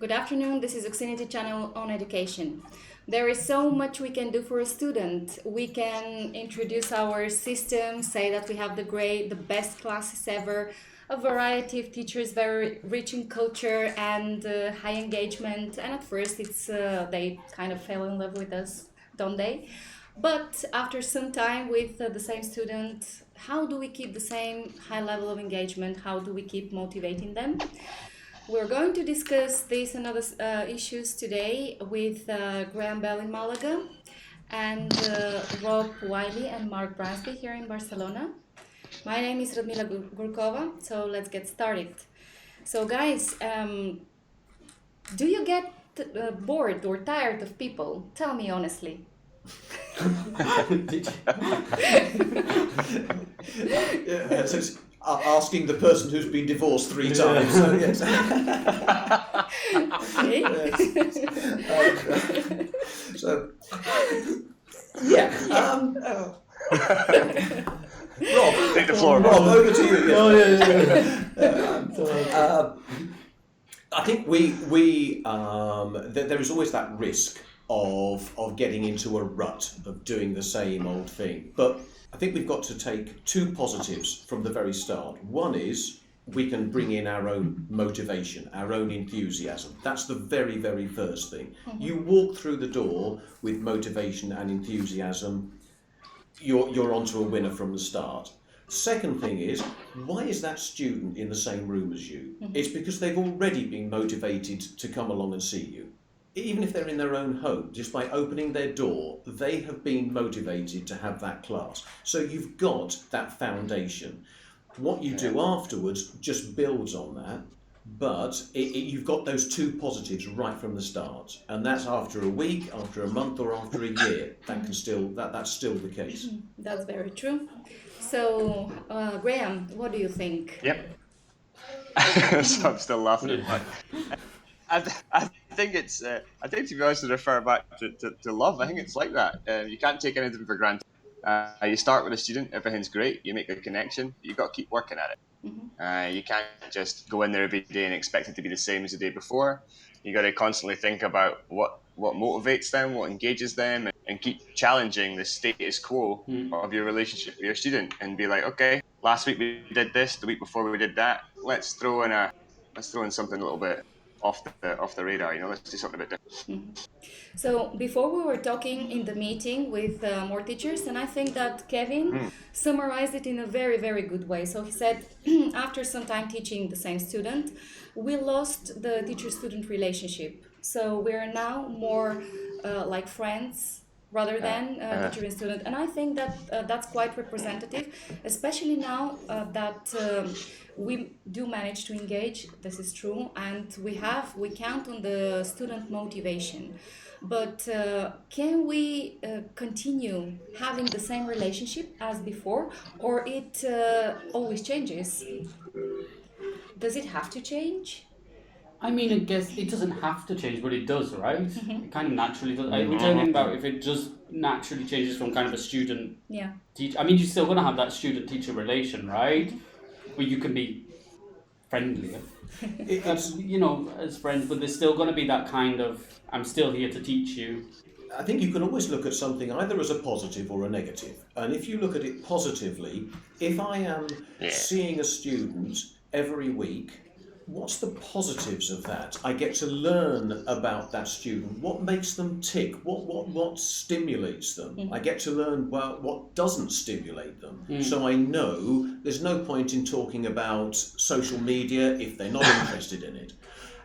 Good afternoon, this is Oxinity Channel on Education. There is so much we can do for a student. We can introduce our system, say that we have the best classes ever, a variety of teachers, very rich in culture and high engagement. And at first they kind of fell in love with us, don't they? But after some time with the same student, how do we keep the same high level of engagement? How do we keep motivating them? We're going to discuss this and other issues today with Graham Bell in Malaga and Rob Wiley and Mark Bransby here in Barcelona. My name is Radmila Gurkova, so let's get started. So guys, do you get bored or tired of people? Tell me honestly. Yeah, so it's asking the person who's been divorced 3 times. So, yes. So, yeah. Rob, take the floor. Rob, over to you. Oh, I think there is always that risk of getting into a rut of doing the same old thing. But I think we've got to take 2 positives from the very start. One is we can bring in our own motivation, our own enthusiasm. That's the very, very first thing. Mm-hmm. You walk through the door with motivation and enthusiasm, you're onto a winner from the start. Second thing is, why is that student in the same room as you? Mm-hmm. It's because they've already been motivated to come along and see you. Even if they're in their own home, just by opening their door, they have been motivated to have that class. So you've got that foundation. What you do afterwards just builds on that, but you've got those 2 positives right from the start. And that's after a week, after a month, or after a year. That's still the case. That's very true. So, Graham, what do you think? Yep. So I'm still laughing at that. I think it's. I think, to be honest, to refer back to love, I think it's like that. You can't take anything for granted. You start with a student, everything's great. You make a connection, but you've got to keep working at it. Mm-hmm. You can't just go in there every day and expect it to be the same as the day before. You got to constantly think about what motivates them, what engages them, and keep challenging the status quo of your relationship with your student. And be like, okay, last week we did this, the week before we did that. Let's throw in something a little bit off the radar, let's do something a bit different. Mm-hmm. So before we were talking in the meeting with more teachers, and I think that Kevin summarized it in a very, very good way. So he said, after some time teaching the same student, we lost the teacher-student relationship. So we're now more like friends rather than teacher and student. And I think that that's quite representative, especially now that we do manage to engage, this is true, and we count on the student motivation. But can we continue having the same relationship as before, or it always changes? Does it have to change? I mean, I guess it doesn't have to change, but it does, right? It kind of naturally does. We're talking about if it just naturally changes from kind of a student teacher. I mean, you're still going to have that student-teacher relation, right? Where you can be friendlier, as friends, but there's still going to be that kind of, I'm still here to teach you. I think you can always look at something either as a positive or a negative. And if you look at it positively, if I am seeing a student every week, what's the positives of that? I get to learn about that student. What makes them tick? What stimulates them? I get to learn what doesn't stimulate them. So I know there's no point in talking about social media if they're not interested in it.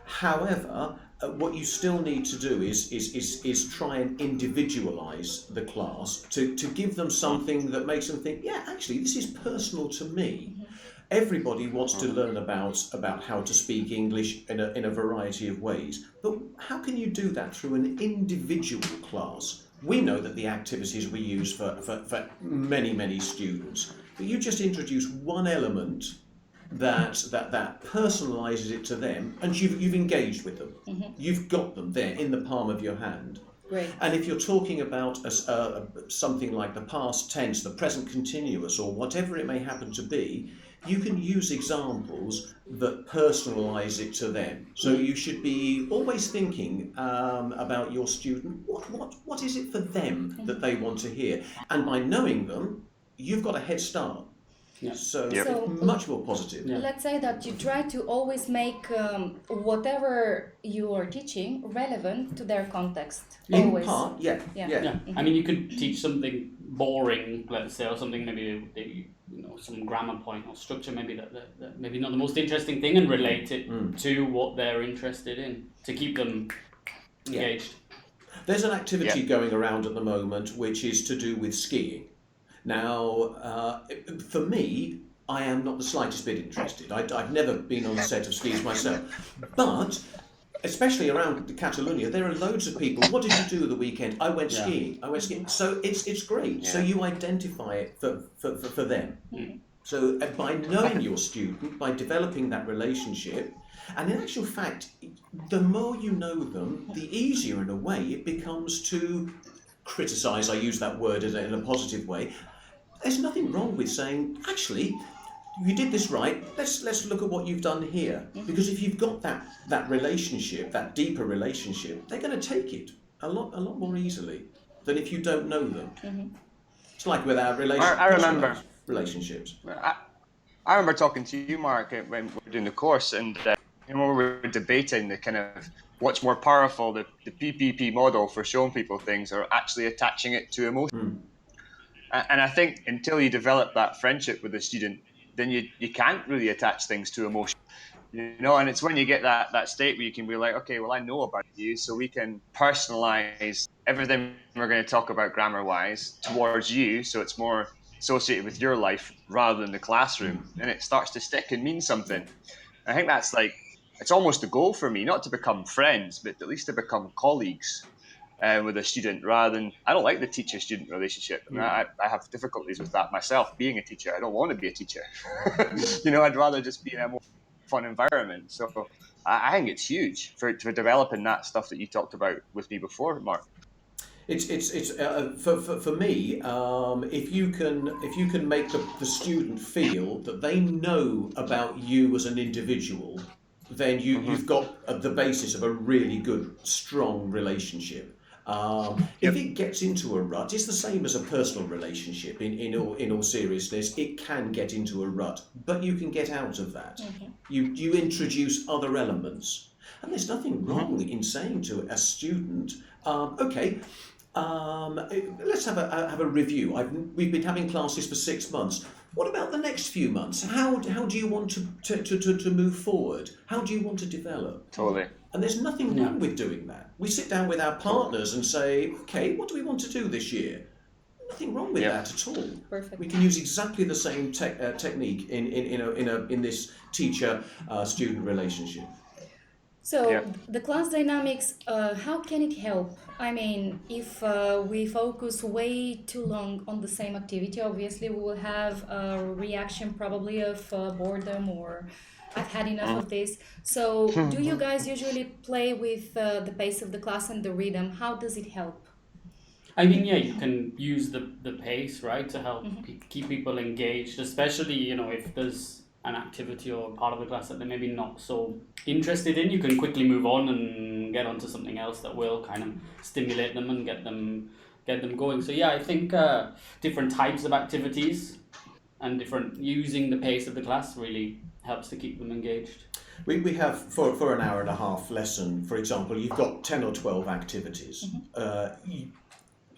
However, what you still need to do is try and individualize the class to give them something that makes them think, yeah, actually, this is personal to me. Everybody wants to learn about how to speak English in a variety of ways. But how can you do that through an individual class? We know that the activities we use for many, many students, but you just introduce one element that personalises it to them, and you've engaged with them. You've got them there in the palm of your hand. Great. And if you're talking about something like the past tense, the present continuous, or whatever it may happen to be, you can use examples that personalize it to them. So you should be always thinking about your student. What is it for them that they want to hear? And by knowing them, you've got a head start. Yeah. So Yep. it's much more positive. Yeah. Let's say that you try to always make whatever you are teaching relevant to their context. In Always. part, yeah. Yeah, I mean, you could teach something boring, let's say, or something maybe some grammar point or structure, maybe that maybe not the most interesting thing, and relate it to what they're interested in to keep them engaged. There's an activity going around at the moment which is to do with skiing. Now, for me, I am not the slightest bit interested. I've never been on a set of skis myself, but especially around Catalonia, there are loads of people. What did you do the weekend? I went skiing. So it's great. So you identify it for them. So by knowing your student, by developing that relationship, and in actual fact, the more you know them, the easier in a way it becomes to criticise. I use that word in a positive way. There's nothing wrong with saying, actually, you did this right. Let's look at what you've done here. Because if you've got that relationship, that deeper relationship, they're going to take it a lot more easily than if you don't know them. It's like with our I remember relationships. I remember talking to you, Mark, when we were doing the course, and we were debating the kind of what's more powerful, the PPP model for showing people things, or actually attaching it to emotion. And I think until you develop that friendship with the student, then you can't really attach things to emotion. And it's when you get that state where you can be like, okay, well, I know about you, so we can personalize everything we're going to talk about grammar-wise towards you, so it's more associated with your life rather than the classroom, and it starts to stick and mean something. I think that's it's almost a goal for me, not to become friends, but at least to become colleagues with a student, rather than, I don't like the teacher-student relationship. I mean, I have difficulties with that myself, being a teacher. I don't want to be a teacher. I'd rather just be in a more fun environment. So I think it's huge for developing that stuff that you talked about with me before, Mark. It's for me. If you can make the student feel that they know about you as an individual, then you've got the basis of a really good, strong relationship. If it gets into a rut, it's the same as a personal relationship. In all seriousness, it can get into a rut, but you can get out of that. You introduce other elements, and there's nothing wrong in saying to a student, okay. Let's have a review. We've been having classes for 6 months. What about the next few months? How do you want to move forward? How do you want to develop? Totally. And there's nothing wrong with doing that. We sit down with our partners and say, okay, what do we want to do this year? Nothing wrong with that at all. Perfect. We can use exactly the same technique in this teacher-student relationship. So the class dynamics, how can it help? I mean, if we focus way too long on the same activity, obviously we will have a reaction probably of boredom, or I've had enough of this. So do you guys usually play with the pace of the class and the rhythm? How does it help? I mean, you can use the pace, right, to help keep people engaged, especially, if there's an activity or part of the class that they're maybe not so interested in. You can quickly move on and get onto something else that will kind of stimulate them and get them going. So I think different types of activities and using the pace of the class really helps to keep them engaged. We have, for an hour and a half lesson, for example, you've got 10 or 12 activities.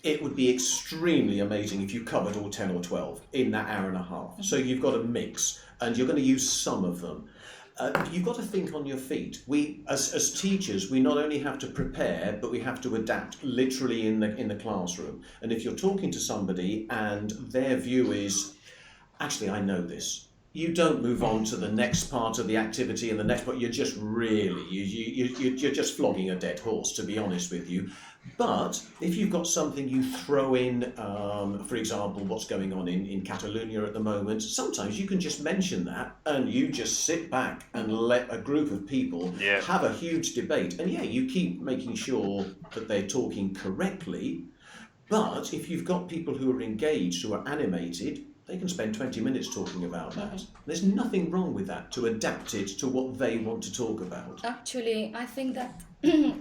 It would be extremely amazing if you covered all 10 or 12 in that hour and a half. So you've got a mix, and you're going to use some of them. You've got to think on your feet. We, as teachers, we not only have to prepare, but we have to adapt literally in the classroom. And if you're talking to somebody and their view is, actually, I know this. you don't move on to the next part of the activity and the next part. You're just really, you're just flogging a dead horse, to be honest with you. But if you've got something you throw in, for example, what's going on in Catalonia at the moment, sometimes you can just mention that and you just sit back and let a group of people have a huge debate. And you keep making sure that they're talking correctly. But if you've got people who are engaged, who are animated, they can spend 20 minutes talking about that. There's nothing wrong with that, to adapt it to what they want to talk about. Actually, I think that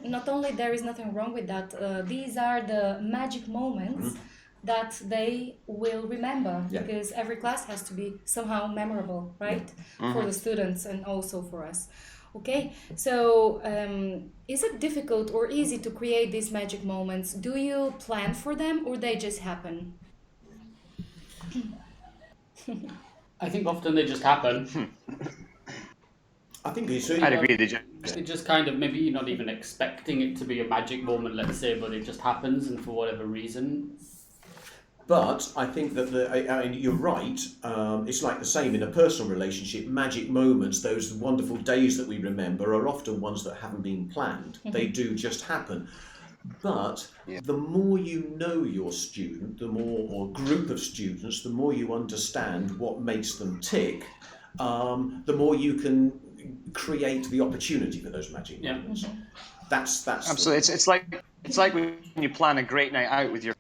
not only there is nothing wrong with that, these are the magic moments that they will remember, because every class has to be somehow memorable, right? For the students and also for us. Okay, so is it difficult or easy to create these magic moments? Do you plan for them or they just happen? I think often they just happen. I think I'd agree. It just kind of, maybe you're not even expecting it to be a magic moment, let's say, but it just happens, and for whatever reason. But I think that you're right. It's like the same in a personal relationship. Magic moments, those wonderful days that we remember, are often ones that haven't been planned. They do just happen. But the more you know your student, the more, or group of students, the more you understand what makes them tick, the more you can create the opportunity for those magic moments. That's absolutely. It's like when you plan a great night out with your,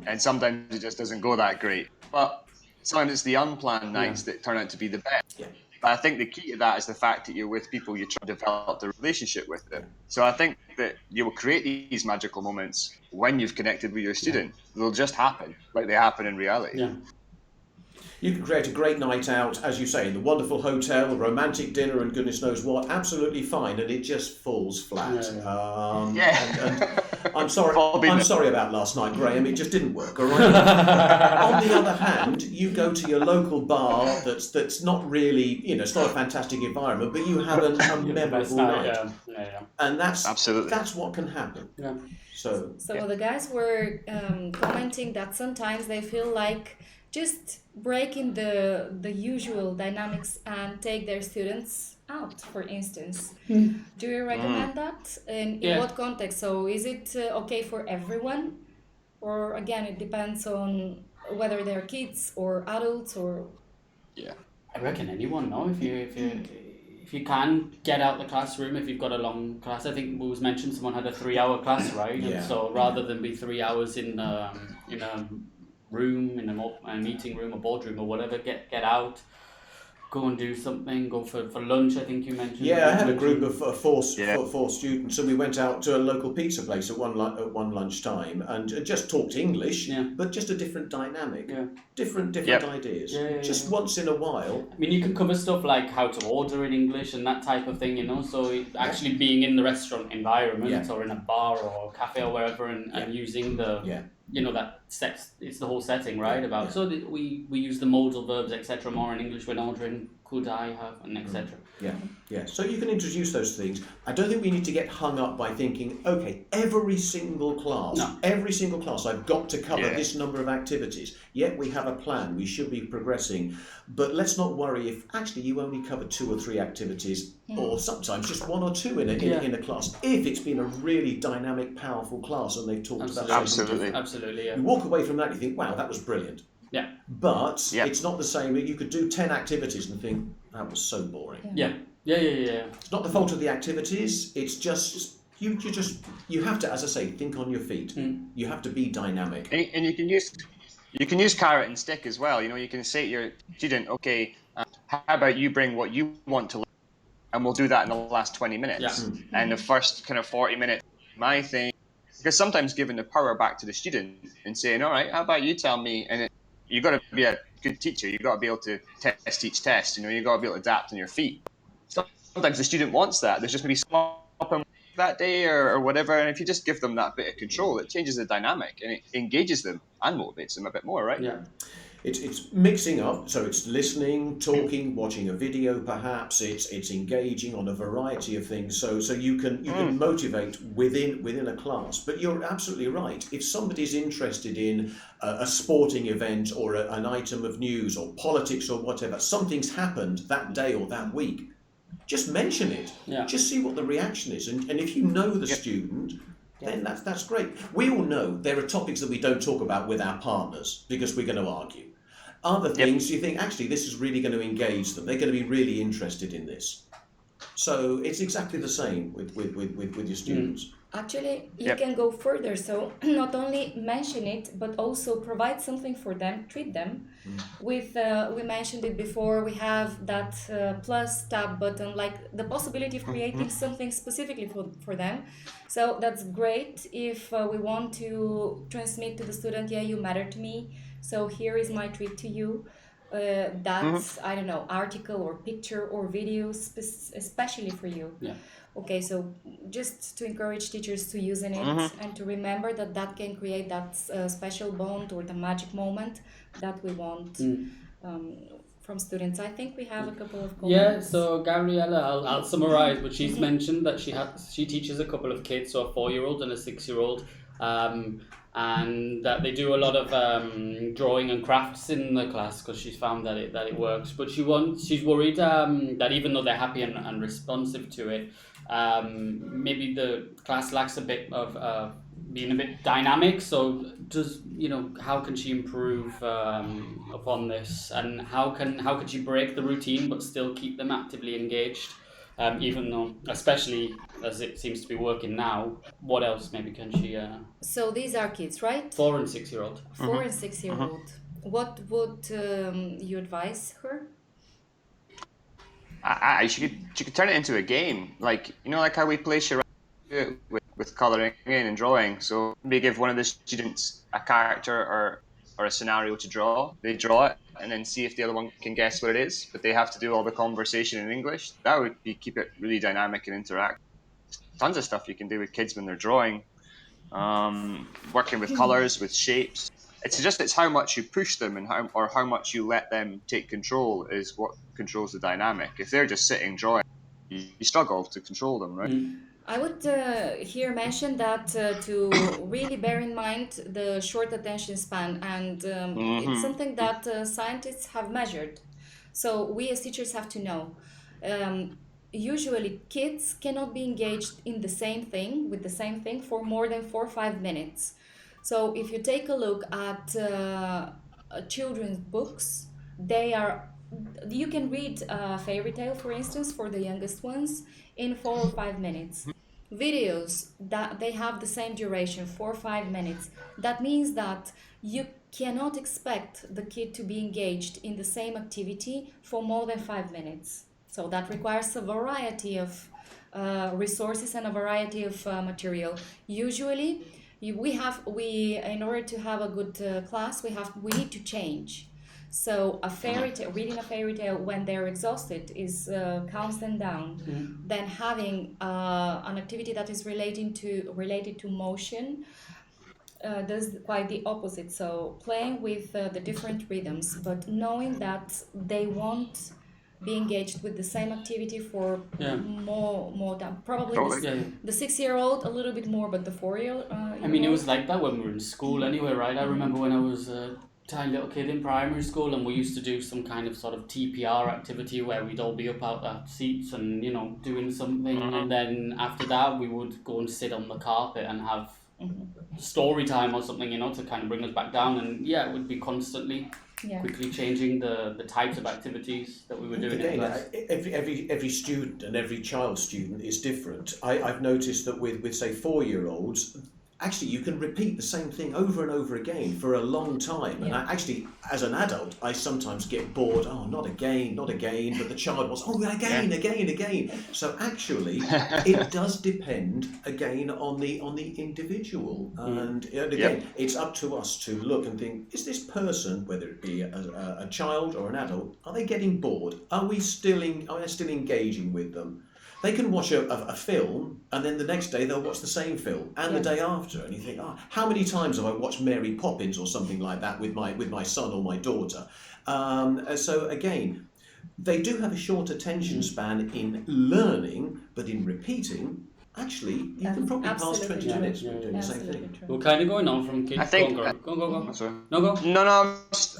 and sometimes it just doesn't go that great. But sometimes it's the unplanned nights that turn out to be the best. Yeah. But I think the key to that is the fact that you're with people you try to develop the relationship with them. So I think that you will create these magical moments when you've connected with your student. They'll just happen, like they happen in reality. Yeah. You can create a great night out, as you say, in the wonderful hotel, a romantic dinner, and goodness knows what. Absolutely fine, and it just falls flat. And I'm sorry about last night, Graham. It just didn't work. All right. On the other hand, you go to your local bar that's not really, it's not a fantastic environment, but you have a memorable night, and that's what can happen. Yeah. So the guys were commenting that sometimes they feel like just breaking the usual dynamics and take their students out, for instance. Do you recommend that? And in what context? So is it okay for everyone? Or again, it depends on whether they're kids or adults or... Yeah. I reckon anyone, no? If you can get out the classroom, if you've got a long class. I think it was mentioned someone had a 3-hour class, right? Yeah. And so rather than be 3 hours in a room, in a meeting room, a boardroom or whatever, get out, go and do something, go for lunch, I think you mentioned. Yeah, I had a group of four students, and we went out to a local pizza place at one lunchtime and just talked English, but just a different dynamic, different ideas, just once in a while. I mean, you can cover stuff like how to order in English and that type of thing, so actually being in the restaurant environment or in a bar or a cafe or wherever and using the... that it's the whole setting, right? So that we use the modal verbs, etc. more in English when ordering. Could I have, and etc. Yeah. So you can introduce those things. I don't think we need to get hung up by thinking, okay, every single class, I've got to cover this number of activities. Yet we have a plan. We should be progressing. But let's not worry if actually you only cover 2 or 3 activities, or sometimes just 1 or 2 in a class. If it's been a really dynamic, powerful class and they've talked about something. Absolutely. You walk away from that and you think, wow, that was brilliant. Yeah. But it's not the same. You could do 10 activities and think, that was so boring. Yeah. It's not the fault of the activities. It's just you have to, as I say, think on your feet. You have to be dynamic. And you can use carrot and stick as well. You can say to your student, okay, how about you bring what you want to learn, and we'll do that in the last 20 minutes. Yeah. And the first kind of 40 minutes, my thing, because sometimes giving the power back to the student and saying, all right, how about you tell me, and you've got to be a good teacher. You've got to be able to test each test. You've got to be able to adapt on your feet. Sometimes the student wants that. There's just going to be someone that day or whatever. And if you just give them that bit of control, it changes the dynamic and it engages them and motivates them a bit more, right? Yeah. it's mixing up, so it's listening, talking, watching a video perhaps, it's engaging on a variety of things, so you can motivate within a class. But you're absolutely right. If somebody's interested in a sporting event or an item of news or politics or whatever, something's happened that day or that week, just mention it. Yeah. Just see what the reaction is, and if you know the student, then that's great. We all know there are topics that we don't talk about with our partners because we're going to argue. Other things you think, actually, this is really going to engage them. They're going to be really interested in this. So it's exactly the same with your students. Actually, you can go further. So not only mention it, but also provide something for them, treat them. With we mentioned it before, we have that plus tab button, like the possibility of creating something specifically for them. So that's great if we want to transmit to the student, yeah, you matter to me. So here is my treat to you. That's, I don't know, article or picture or video especially for you. Yeah. Okay, so just to encourage teachers to use it and to remember that can create that special bond or the magic moment that we want from students. I think we have a couple of comments. Yeah, so Gabriella, I'll summarize, but she's mentioned that she teaches a couple of kids, so a 4-year-old and a 6-year-old, and that they do a lot of drawing and crafts in the class because she's found that it works. But she's worried that even though they're happy and responsive to it, maybe the class lacks a bit of being a bit dynamic. So how can she improve upon this, and how can she break the routine but still keep them actively engaged? Even though, especially as it seems to be working now, what else maybe can she? So these are kids, right? 4 and 6-year-old. 4 and 6-year-old. What would you advise her? She could turn it into a game, like how we play charades with colouring in and drawing. So maybe give one of the students a character or a scenario to draw. They draw it and then see if the other one can guess what it is, but they have to do all the conversation in English. That would keep it really dynamic and interactive. Tons of stuff you can do with kids when they're drawing, working with colours, with shapes. It's how much you push them and how much you let them take control is what controls the dynamic. If they're just sitting drawing, you struggle to control them, right? I would here mention that to really bear in mind the short attention span, and it's something that scientists have measured. So we as teachers have to know. Usually kids cannot be engaged in the same thing, with the same thing, for more than 4 or 5 minutes. So if you take a look at children's books, you can read a fairy tale, for instance, for the youngest ones, in 4 or 5 minutes. Videos, that they have the same duration, 4 or 5 minutes. That means that you cannot expect the kid to be engaged in the same activity for more than 5 minutes. So that requires a variety of resources and a variety of material. Usually, in order to have a good class, we need to change. So reading a fairy tale when they're exhausted calms them down. Then having an activity that is related to motion does quite the opposite. So playing with the different rhythms, but knowing that they won't be engaged with the same activity for more time. Probably the 6-year-old a little bit more, but the 4-year-old. I mean, it was like that when we were in school anyway, right? I remember when I was a tiny little kid in primary school, and we used to do some kind of sort of TPR activity where we'd all be up out our seats and doing something, and then after that we would go and sit on the carpet and have story time or something, to kind of bring us back down. And it would be constantly quickly changing the types of activities that we were doing. Again, every student and every child student is different. I've noticed that with say 4-year-olds, actually you can repeat the same thing over and over again for a long time. And actually, as an adult, I sometimes get bored. Oh, not again. But the child was, again. So actually, it does depend again on the individual. And again, it's up to us to look and think: is this person, whether it be a child or an adult, are they getting bored? Are we still engaging with them? They can watch a film, and then the next day they'll watch the same film, and the day after, and you think, how many times have I watched Mary Poppins or something like that with my son or my daughter? So again, they do have a short attention span in learning, but in repeating, actually, you can probably pass 20 minutes doing the same thing. We're kind of going on from kids. I think. Go. Sorry. No, go. No.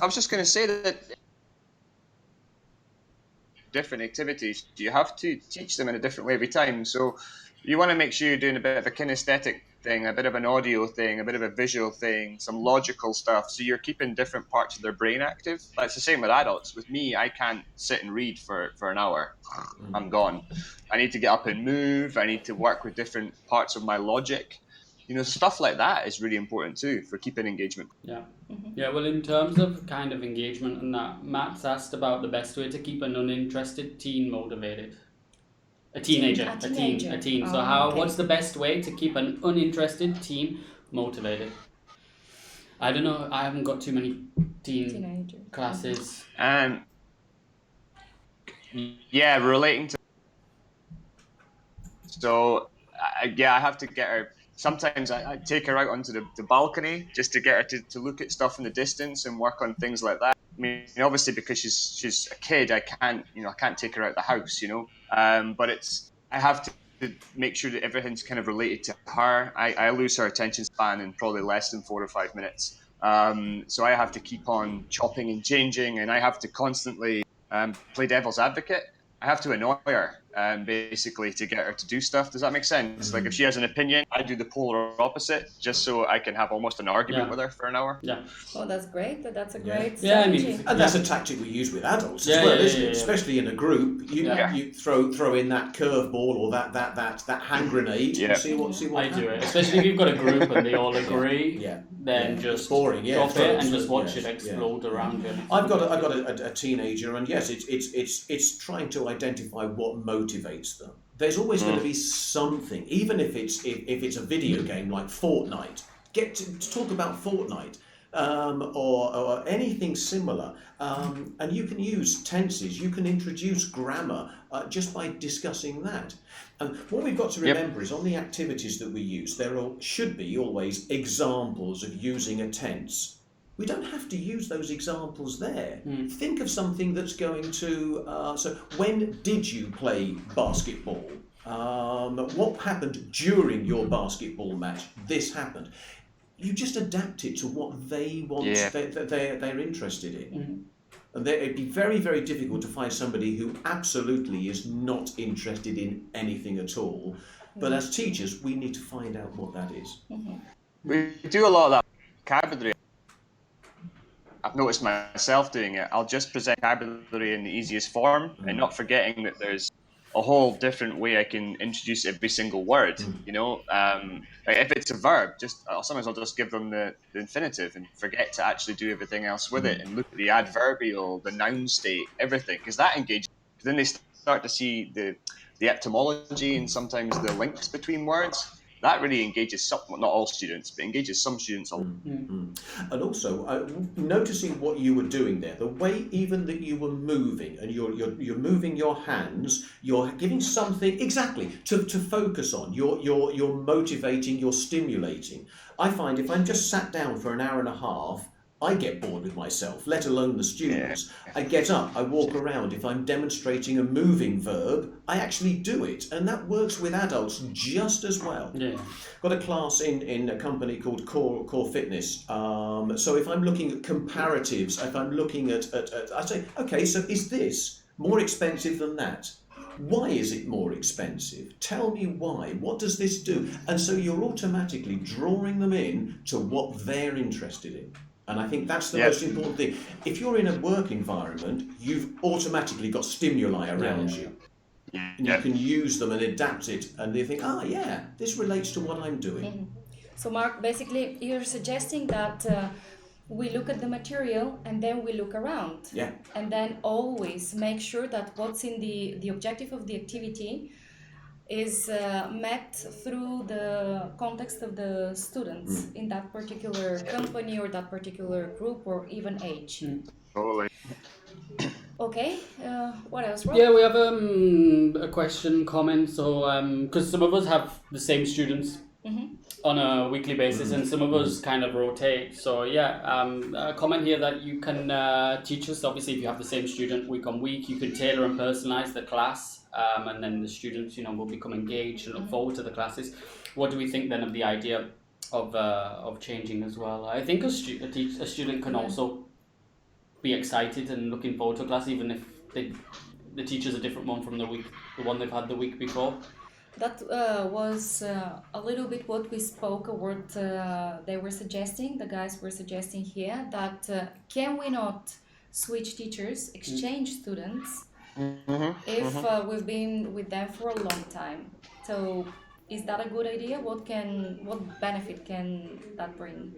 I was just going to say that different activities, you have to teach them in a different way every time. So you want to make sure you're doing a bit of a kinesthetic thing, a bit of an audio thing, a bit of a visual thing, some logical stuff. So you're keeping different parts of their brain active. That's the same with adults. With me, I can't sit and read for an hour. I'm gone. I need to get up and move. I need to work with different parts of my logic. Stuff like that is really important too for keeping engagement. Yeah. Yeah, well, in terms of kind of engagement and that, Matt's asked about the best way to keep an uninterested teen motivated. A teenager. A teen. So what's the best way to keep an uninterested teen motivated? I don't know. I haven't got too many teen classes. Yeah, relating to. So, I have to get her. Sometimes I take her out onto the balcony just to get her to look at stuff in the distance and work on things like that. I mean, obviously because she's a kid, I can't take her out the house, but I have to make sure that everything's kind of related to her. I lose her attention span in probably less than 4 or 5 minutes. So I have to keep on chopping and changing, and I have to constantly play devil's advocate. I have to annoy her, basically, to get her to do stuff. Does that make sense? Mm-hmm. Like, if she has an opinion, I do the polar opposite, just so I can have almost an argument with her for an hour. Yeah. Oh, that's great. That's a great strategy. Yeah, I mean, and that's a tactic we use with adults as well, isn't it? Especially in a group, you throw in that curveball or that hand grenade and see what I happens. do it, especially if you've got a group and they all agree. Then just boring, drop it and just watch it explode around you. I've got a teenager, and yes, it's trying to identify what motivates them. There's always going to be something, even if it's a video game like Fortnite. Get to talk about Fortnite. Or anything similar, and you can use tenses, you can introduce grammar just by discussing that. And what we've got to remember is on the activities that we use, there should be always examples of using a tense. We don't have to use those examples there. Think of something that's going to, so when did you play basketball? What happened during your basketball match? This happened. You just adapt it to what they want, they're interested in. And it'd be very, very difficult to find somebody who absolutely is not interested in anything at all. But as teachers, we need to find out what that is. We do a lot of that vocabulary. I've noticed myself doing it. I'll just present vocabulary in the easiest form and not forgetting that there's a whole different way I can introduce every single word, Like if it's a verb, sometimes I'll just give them the infinitive and forget to actually do everything else with it and look at the adverbial, the noun state, everything, because that engages. Then they start to see the etymology and sometimes the links between words. That really engages not all students, but engages some students a lot. And also, noticing what you were doing there, the way even that you were moving, and you're moving your hands, you're giving something exactly to focus on. You're motivating, you're stimulating. I find if I'm just sat down for an hour and a half, I get bored with myself, let alone the students. I get up, I walk around. If I'm demonstrating a moving verb, I actually do it. And that works with adults just as well. Got a class in a company called Core Fitness. So if I'm looking at comparatives, if I'm looking at I say, okay, so is this more expensive than that? Why is it more expensive? Tell me why. What does this do? And so you're automatically drawing them in to what they're interested in. And I think that's the most important thing. If you're in a work environment, you've automatically got stimuli around you. And you can use them and adapt it, and they think, this relates to what I'm doing. So Mark, basically you're suggesting that we look at the material and then we look around. And then always make sure that what's in the objective of the activity is met through the context of the students in that particular company or that particular group or even age. Totally. Okay. Okay. What else, Rob? Yeah, we have a question, comment. So, because some of us have the same students on a weekly basis, and some of us kind of rotate. So, yeah, a comment here that you can teach us. Obviously, if you have the same student week on week, you can tailor and personalize the class, and then the students, will become engaged and look forward to the classes. What do we think then of the idea of changing as well? I think a student can also be excited and looking forward to a class, even if the teacher's a different one from the one they've had the week before. That was a little bit what we spoke, or what they were suggesting, the guys were suggesting here, that can we not switch teachers, exchange students, if we've been with them for a long time? So is that a good idea? What benefit can that bring?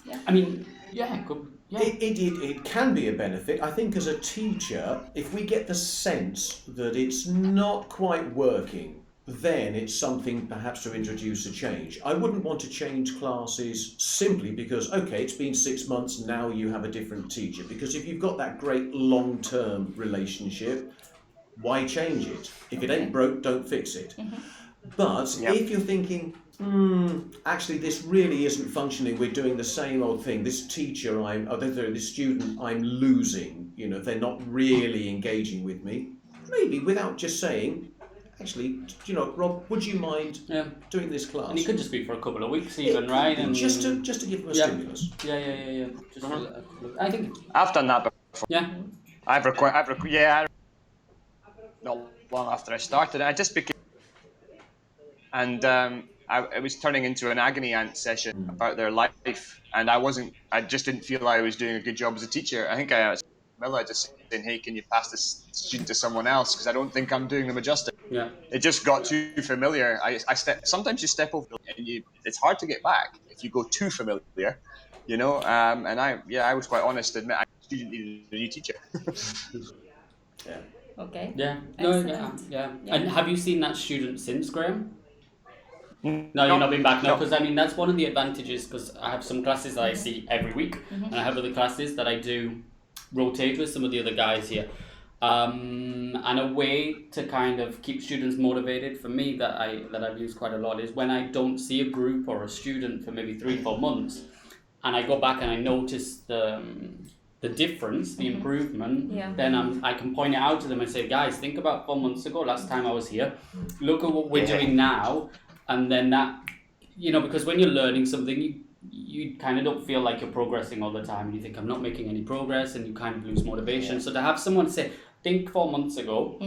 Yeah. I mean, yeah, good. Yeah. It can be a benefit. I think as a teacher, if we get the sense that it's not quite working, then it's something perhaps to introduce a change. I wouldn't want to change classes simply because, okay, it's been 6 months, now you have a different teacher. Because if you've got that great long-term relationship, why change it? If it ain't broke, don't fix it. But if you're thinking, actually this really isn't functioning, we're doing the same old thing, this teacher this student I'm losing, they're not really engaging with me, maybe without just saying, actually, Rob, would you mind doing this class? And it could just be for a couple of weeks even, right? And just to give them a stimulus. Yeah. Just I think I've done that before. Yeah. Not long after I started, I just became, and it was turning into an agony aunt session about their life, and I just didn't feel I was doing a good job as a teacher. I think I just saying, hey, can you pass this student to someone else, because I don't think I'm doing them a justice. Yeah. It just got too familiar. Sometimes you step over and it's hard to get back if you go too familiar, and I was quite honest to admit I needed a new teacher. Okay. Yeah. Yeah. And have you seen that student since, Graham? No, you've not been back. No, because that's one of the advantages, because I have some classes that I see every week, and I have other classes that I do rotate with some of the other guys here. And a way to kind of keep students motivated for me that I've used quite a lot is when I don't see a group or a student for maybe 3-4 months, and I go back and I notice the difference, the improvement, then I can point it out to them and say, guys, think about 4 months ago, last time I was here, look at what we're doing now. And then that, because when you're learning something, you kind of don't feel like you're progressing all the time. And you think, I'm not making any progress, and you kind of lose motivation. So to have someone say, think 4 months ago,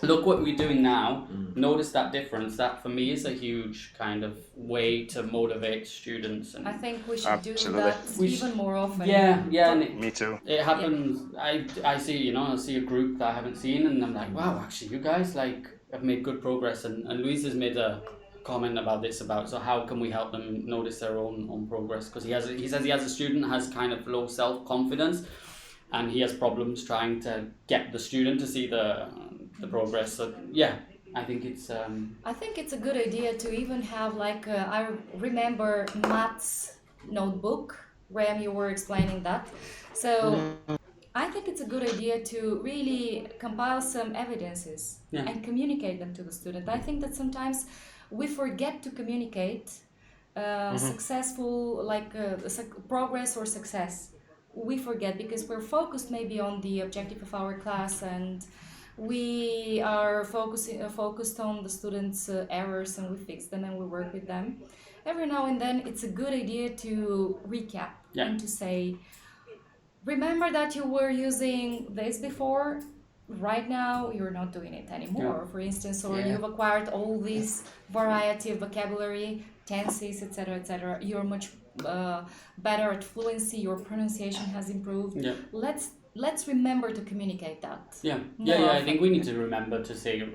look what we're doing now, notice that difference, that for me is a huge kind of way to motivate students. And I think we should do that even more often. Yeah. Me too. It happens, I see, I see a group that I haven't seen, and I'm like, wow, actually, you guys have made good progress. And Luis has made a comment about this, so how can we help them notice their own progress, because he says he has a student has kind of low self-confidence, and he has problems trying to get the student to see the progress. So I think it's a good idea to even have I remember Matt's notebook. Graham, you were explaining that, so I think it's a good idea to really compile some evidences and communicate them to the student. I think that sometimes we forget to communicate successful, progress or success. We forget because we're focused maybe on the objective of our class, and we are focused on the students' errors, and we fix them and we work with them. Every now and then it's a good idea to recap and to say, remember that you were using this before, right now you're not doing it anymore, for instance, or you've acquired all this variety of vocabulary, tenses, etc. You're much better at fluency, your pronunciation has improved. Let's remember to communicate that. I think we need to remember to say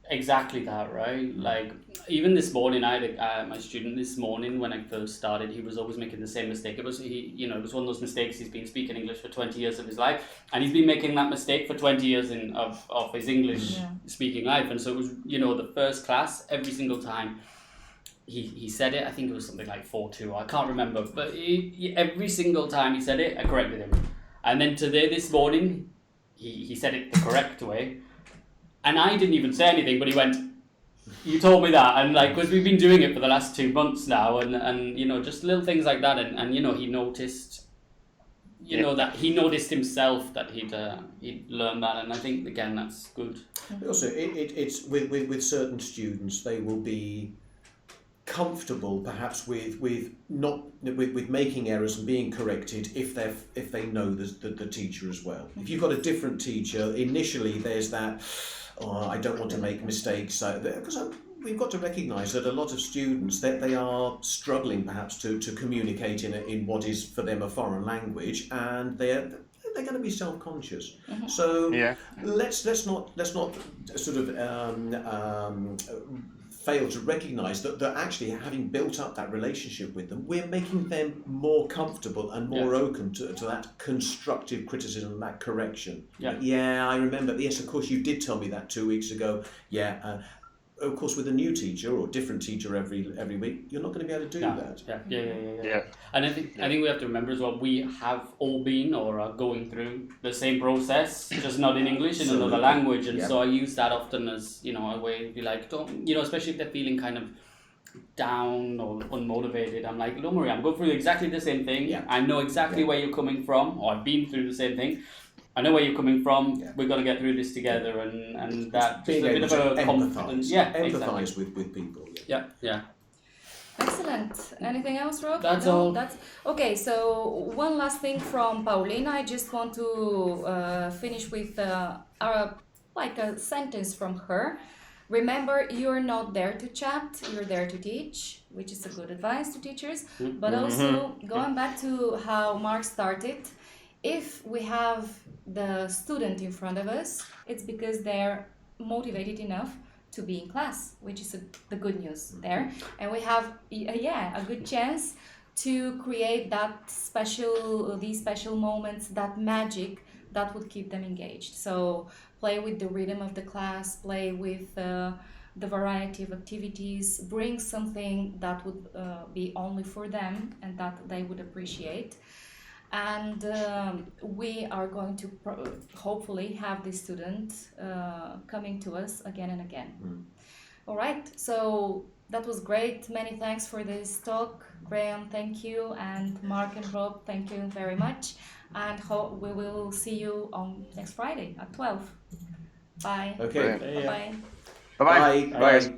exactly that, right? Like, even this morning, I had my student this morning, when I first started, he was always making the same mistake. It was it was one of those mistakes. He's been speaking English for 20 years of his life, and he's been making that mistake for 20 years of his English speaking life. And so it was, the first class, every single time he said it, I think it was something like 4-2, I can't remember, but every single time he said it, I corrected him. And then this morning, he said it the correct way, and I didn't even say anything, but he went, "You told me that," and like, because we've been doing it for the last 2 months now, and you know, just little things like that, and you know, he noticed, you know, that he noticed himself that he'd learned that, and I think again that's good. Also, it's with certain students, they will be comfortable perhaps with not with making errors and being corrected if they know the teacher as well. If you've got a different teacher, initially there's that, oh, I don't want to make mistakes, because we've got to recognise that a lot of students, that they are struggling perhaps to communicate in what is for them a foreign language, and they're going to be self-conscious. So let's not sort of fail to recognise that actually, having built up that relationship with them, we're making them more comfortable and more open to that constructive criticism, that correction. Yeah, I remember. Yes, of course, you did tell me that 2 weeks ago. Yeah. Of course, with a new teacher or a different teacher every week, you're not going to be able to do that. Yeah. And I think we have to remember as well, we have all been or are going through the same process, just not in English, in another language. And so I use that often as, you know, a way to be like, don't, you know, especially if they're feeling kind of down or unmotivated, I'm like, don't worry, I'm going through exactly the same thing. I know exactly where you're coming from, or I've been through the same thing. I know where you're coming from. We're going to get through this together, and that being just a able bit of to a confidence. empathise with people. Yeah. Excellent. Anything else, Rob? That's all. That's okay. So one last thing from Paulina. I just want to finish with a sentence from her. Remember, you're not there to chat. You're there to teach, which is a good advice to teachers. But also going back to how Mark started. If we have the student in front of us, it's because they're motivated enough to be in class, which is the good news there. And we have a good chance to create these special moments, that magic that would keep them engaged. So play with the rhythm of the class, play with the variety of activities, bring something that would be only for them and that they would appreciate. And we are going to hopefully have this student coming to us again and again. All right, so that was great. Many thanks for this talk. Graham, thank you. And Mark and Rob, thank you very much. And we will see you on next Friday at 12. Bye. Okay. Bye-bye. Bye-bye. Bye.